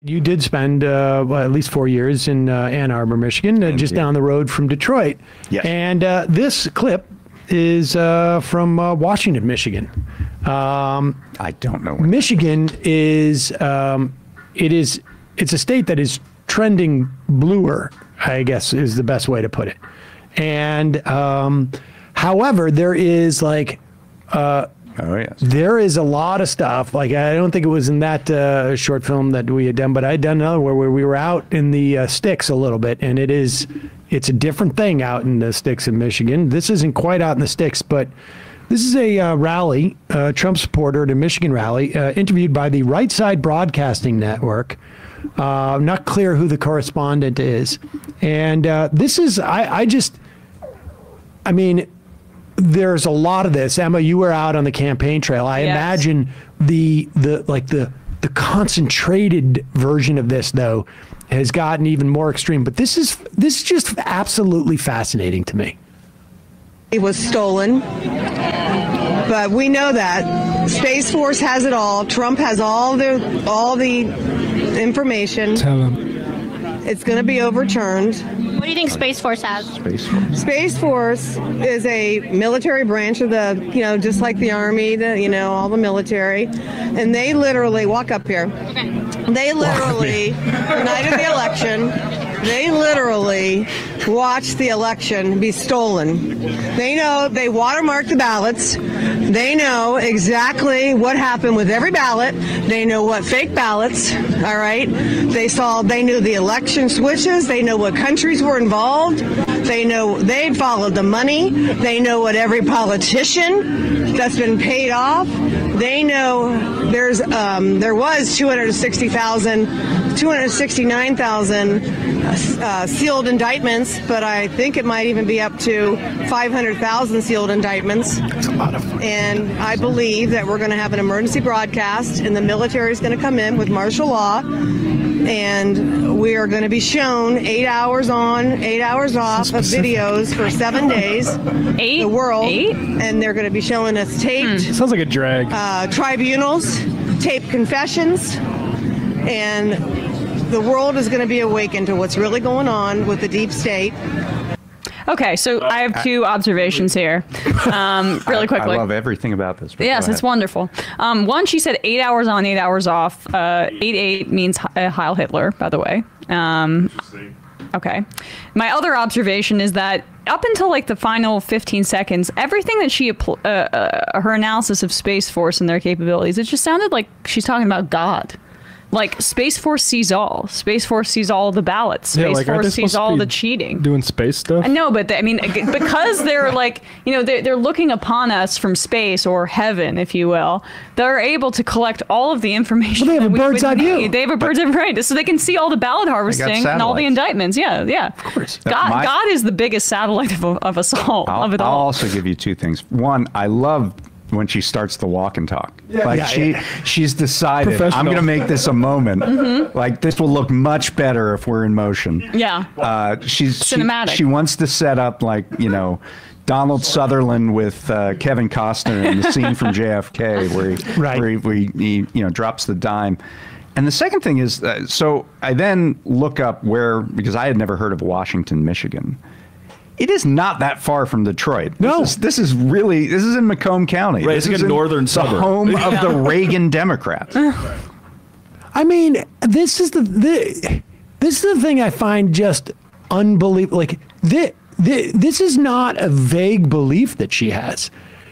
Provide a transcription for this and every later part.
You did spend at least 4 years in Ann Arbor, Michigan, just down the road from Detroit. Yes. And this clip is from Washington, Michigan. I don't know. Michigan is it's a state that is trending bluer, I guess is the best way to put it. And however, there is like there is a lot of stuff. Like I don't think it was in that short film that we had done, but I had done another where we were out in the sticks a little bit, and it's a different thing out in the sticks in Michigan. This isn't quite out in the sticks, but this is a rally, Trump supporter at a Michigan rally, interviewed by the Right Side Broadcasting Network. Not clear who the correspondent is. And this is, I mean, there's a lot of this. Emma, you were out on the campaign trail. I imagine the concentrated version of this, though, has gotten even more extreme. But this is just absolutely fascinating to me. It was stolen, but we know that Space Force has it all. Trump has all the information. Tell him. It's going to be overturned. What do you think Space Force has? Space Force is a military branch of the, just like the Army, all the military. And they literally, walk up here. Okay. They literally, the night of the election, they literally watched the election be stolen. They know, they watermarked the ballots. They know exactly what happened with every ballot. They know what fake ballots, all right? They knew the election switches. They know what countries were involved. They know they followed the money. They know what every politician that's been paid off. They know there was 269,000 sealed indictments, but I think it might even be up to 500,000 sealed indictments. That's a lot of fun. And I believe that we're going to have an emergency broadcast, and the military is going to come in with martial law, and we are going to be shown 8 hours on, 8 hours off of videos for 7 days. The world. And they're going to be showing us taped. Sounds like a drag. Tribunals, taped confessions, and the world is going to be awakened to what's really going on with the deep state. Okay, so I have two observations here, really quickly. I love everything about this. Yes, it's wonderful. One, she said 8 hours on, 8 hours off. 8-8 means Heil Hitler, by the way. Okay. My other observation is that up until like the final 15 seconds, everything that she, her analysis of Space Force and their capabilities, it just sounded like she's talking about God. Like, Space Force sees all. Space Force sees all the ballots. Space Force sees all the cheating. Doing space stuff? I know, but I mean, because they're like, they're looking upon us from space or heaven, if you will. They're able to collect all of the information. Well, they have a bird's eye view. They have a bird's eye view, so they can see all the ballot harvesting and all the indictments. Yeah. Of course. God is the biggest satellite of us all. I'll also give you two things. One, I love when she starts the walk and talk. She's decided, I'm going to make this a moment. Like, this will look much better if we're in motion. Yeah. She's cinematic. She wants to set up, like, Donald Sutherland with Kevin Costner in the scene from JFK where he drops the dime. And the second thing is, so I then look up because I had never heard of Washington, Michigan. It is not that far from Detroit. No. This is in Macomb County. Right, this it's is like a northern suburb. The home of the Reagan Democrats. I mean, this is the thing I find just unbelievable. Like, this is not a vague belief that she has.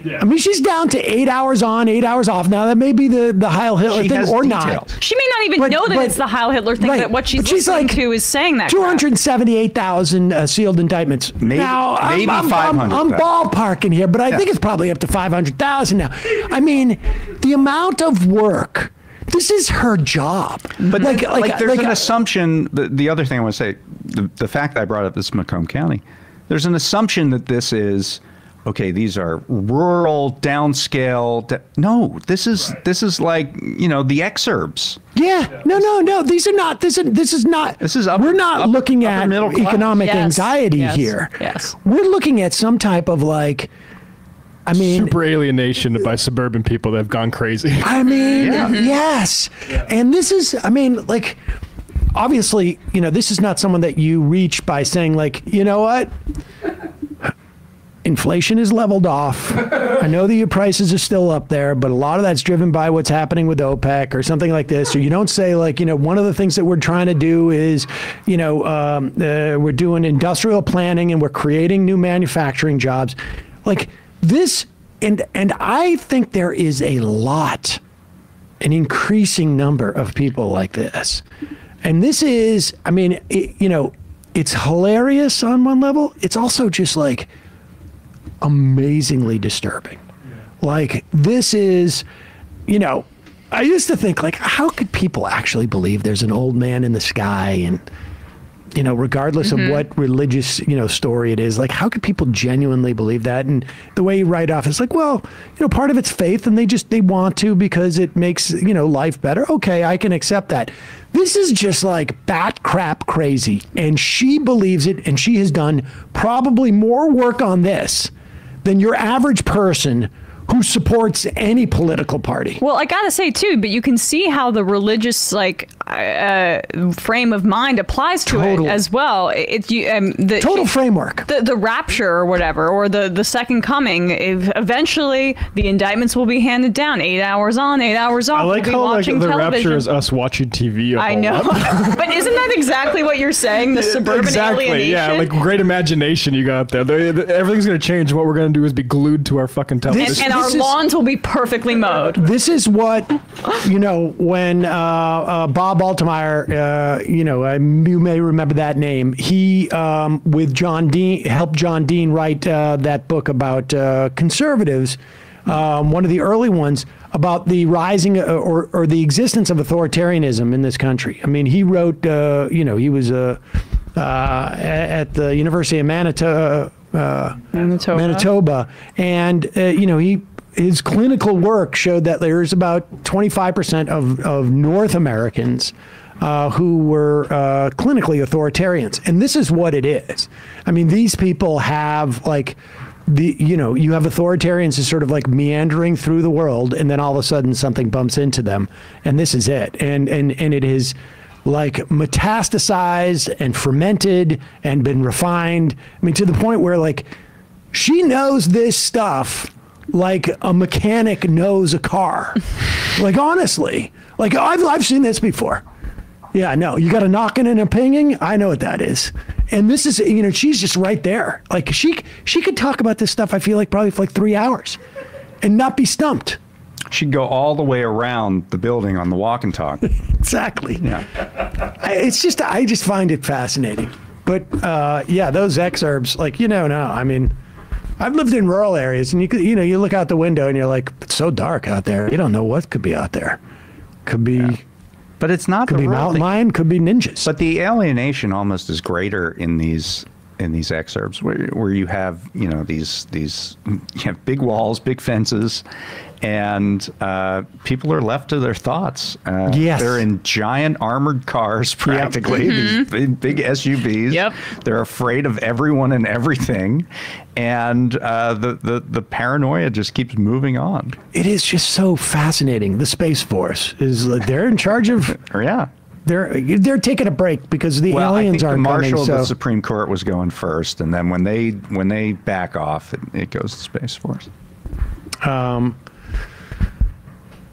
Yeah. I mean, she's down to 8 hours on, 8 hours off. Now, that may be the Heil Hitler thing or not. She may not even know that it's the Heil Hitler thing, that what she's listening to is saying that 278,000 sealed indictments. Maybe 500,000. I'm ballparking here, but I think it's probably up to 500,000 now. I mean, the amount of work. This is her job. But there's an assumption. The other thing I want to say, the fact that I brought up this Macomb County, there's an assumption that this is, okay, these are rural, downscale. No, this is like, the exurbs. Yeah, no. These are not. This is not. We're not looking at economic anxiety here. Yes. We're looking at some type of like I mean, super alienation by suburban people that have gone crazy. I mean, yes. And this is, I mean, like, obviously, you know, this is not someone that you reach by saying, like, you know what? Inflation is leveled off. I know that your prices are still up there, but a lot of that's driven by what's happening with OPEC or something like this. Or you don't say, like, you know, one of the things that we're trying to do is, you know, we're doing industrial planning and we're creating new manufacturing jobs. Like this, and I think there is an increasing number of people like this. And this is, I mean, you know, it's hilarious on one level. It's also just like, amazingly disturbing. Like, this is, you know, I used to think, like, how could people actually believe there's an old man in the sky? And, you know, regardless of what religious, you know, story it is, like, how could people genuinely believe that? And the way you write off is like, well, you know, part of it's faith and they want to because it makes, you know, life better. Okay, I can accept that. This is just like bat crap crazy. And she believes it, and she has done probably more work on this than your average person who supports any political party. Well, I gotta say too, but you can see how the religious like frame of mind applies to it as well. It's the total framework, the rapture or whatever, or the second coming. Eventually, the indictments will be handed down. 8 hours on, 8 hours off. I like how like the rapture is us watching TV. I know, but isn't that exactly what you're saying? The suburban alienation. Yeah, like great imagination you got there. Everything's gonna change. What we're gonna do is be glued to our fucking television. And our lawns will be perfectly mowed. This is what, you know, when Bob Altemeyer, you know, you may remember that name. He, with John Dean, helped John Dean write that book about conservatives, one of the early ones, about the rising or the existence of authoritarianism in this country. I mean, he wrote, you know, he was at the University of Manitoba, and you know, his clinical work showed that there's about 25% of North Americans who were clinically authoritarians, and this is what it is. I mean, these people have like you know, you have authoritarians who sort of like meandering through the world, and then all of a sudden something bumps into them, and this is it, and it is like metastasized and fermented and been refined. I mean, to the point where like she knows this stuff like a mechanic knows a car. Like, honestly, like I've seen this before. Yeah, no, you got a knocking and a pinging. I know what that is. And this is, you know, she's just right there. Like she could talk about this stuff, I feel like, probably for like 3 hours and not be stumped. She'd go all the way around the building on the walk and talk. Exactly. Yeah. It's just, I just find it fascinating. But yeah, those excerpts, like, you know, no, I mean, I've lived in rural areas, and you know, you look out the window and you're like, it's so dark out there. You don't know what could be out there. Could be, but it's not. Could be mountain lion. Could be ninjas. But the alienation almost is greater in these excerpts where you have, you know, these you have big walls, big fences, and people are left to their thoughts. Yes. They're in giant armored cars, practically, these big SUVs. Yep. They're afraid of everyone and everything, and the paranoia just keeps moving on. It is just so fascinating. The Space Force is like, they're in charge of. Yeah. They're taking a break because the aliens aren't coming. I think the marshal of the Supreme Court was going first, and then when they back off, it goes to Space Force.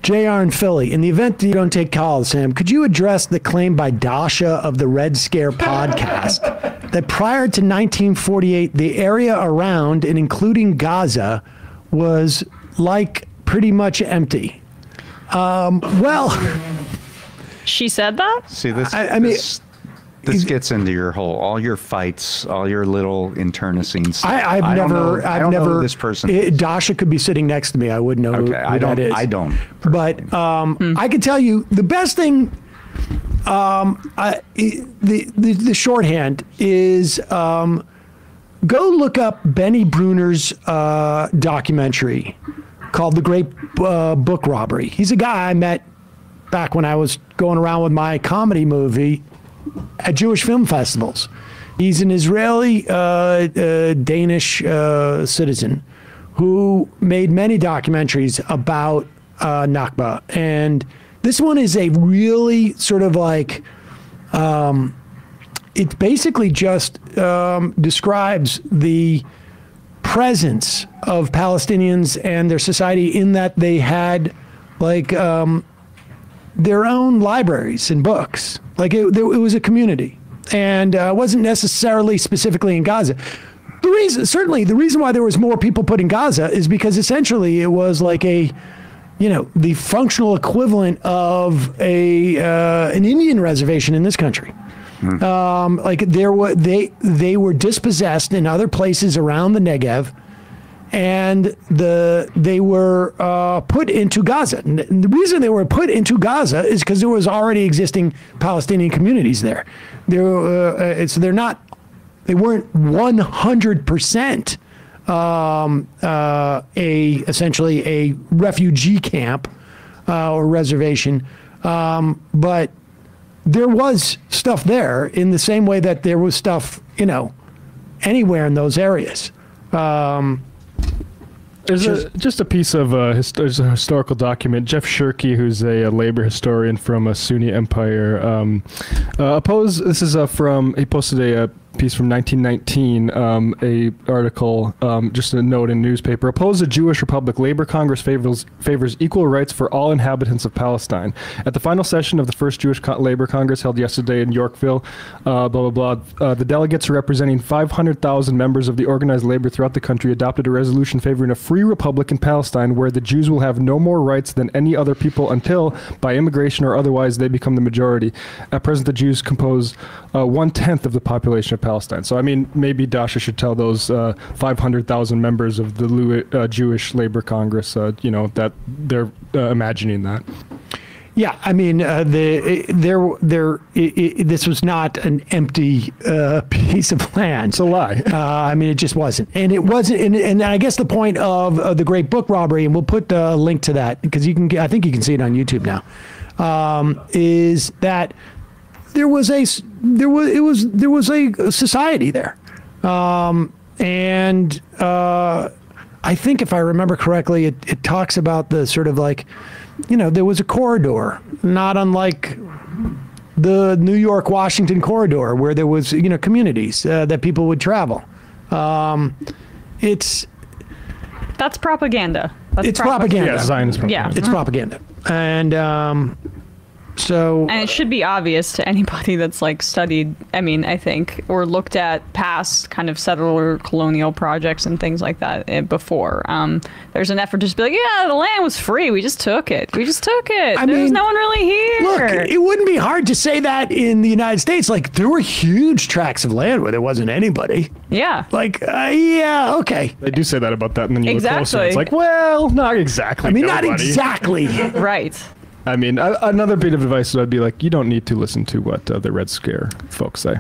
JR in Philly, in the event that you don't take calls, Sam, could you address the claim by Dasha of the Red Scare podcast that prior to 1948, the area around and including Gaza was like pretty much empty? Well, she said that? See, this. I mean, this gets into your all your fights, all your little internecine stuff. I've never know who this person. Dasha could be sitting next to me. I wouldn't know who that is. I don't. But I can tell you the best thing. The shorthand is go look up Benny Bruner's documentary called "The Great Book Robbery." He's a guy I met back when I was going around with my comedy movie at Jewish film festivals. He's an Israeli Danish citizen who made many documentaries about Nakba. And this one is a really sort of like, it basically just describes the presence of Palestinians and their society in that they had like their own libraries and books. Like it was a community, and it wasn't necessarily specifically in Gaza. The reason why there was more people put in Gaza is because essentially it was like the functional equivalent of an Indian reservation in this country. Like they were dispossessed in other places around the Negev, and they were put into Gaza. And the reason they were put into Gaza is because there was already existing Palestinian communities there. They weren't 100% essentially a refugee camp or reservation, but there was stuff there in the same way that there was stuff, anywhere in those areas. There's just a piece of there's a historical document. Jeff Shirky, who's a labor historian from a Sunni empire, this is he posted a piece from 1919, a article, just a note in newspaper. Oppose the Jewish Republic. Labor Congress favors equal rights for all inhabitants of Palestine. At the final session of the first Jewish Labor Congress held yesterday in Yorkville, blah, blah, blah, the delegates representing 500,000 members of the organized labor throughout the country adopted a resolution favoring a free republic in Palestine where the Jews will have no more rights than any other people until, by immigration or otherwise, they become the majority. At present, the Jews compose 1/10 of the population of Palestine. So, I mean, maybe Dasha should tell those 500,000 members of the Jewish Labor Congress, that they're imagining that. Yeah, I mean, this was not an empty piece of land. It's a lie. I mean, it just wasn't, and it wasn't. And I guess the point of the Great Book Robbery, and we'll put a link to that because I think you can see it on YouTube now, is that there was a society there, and I think if I remember correctly, it talks about the sort of like, there was a corridor, not unlike the New York-Washington corridor, where there was communities that people would travel. That's propaganda. It's propaganda. Yeah, Zionist propaganda. Yeah, it's propaganda, and so. And it should be obvious to anybody that's studied, I think, or looked at past kind of settler colonial projects and things like that before. There's an effort to just be like, yeah, the land was free. We just took it. There's no one really here. Look, it wouldn't be hard to say that in the United States. Like, there were huge tracts of land where there wasn't anybody. Yeah. Yeah, okay. They do say that about that, and then you look closer, Exactly. it's like, well, not exactly. Not exactly. Right. I mean, another bit of advice would be like, you don't need to listen to what the Red Scare folks say.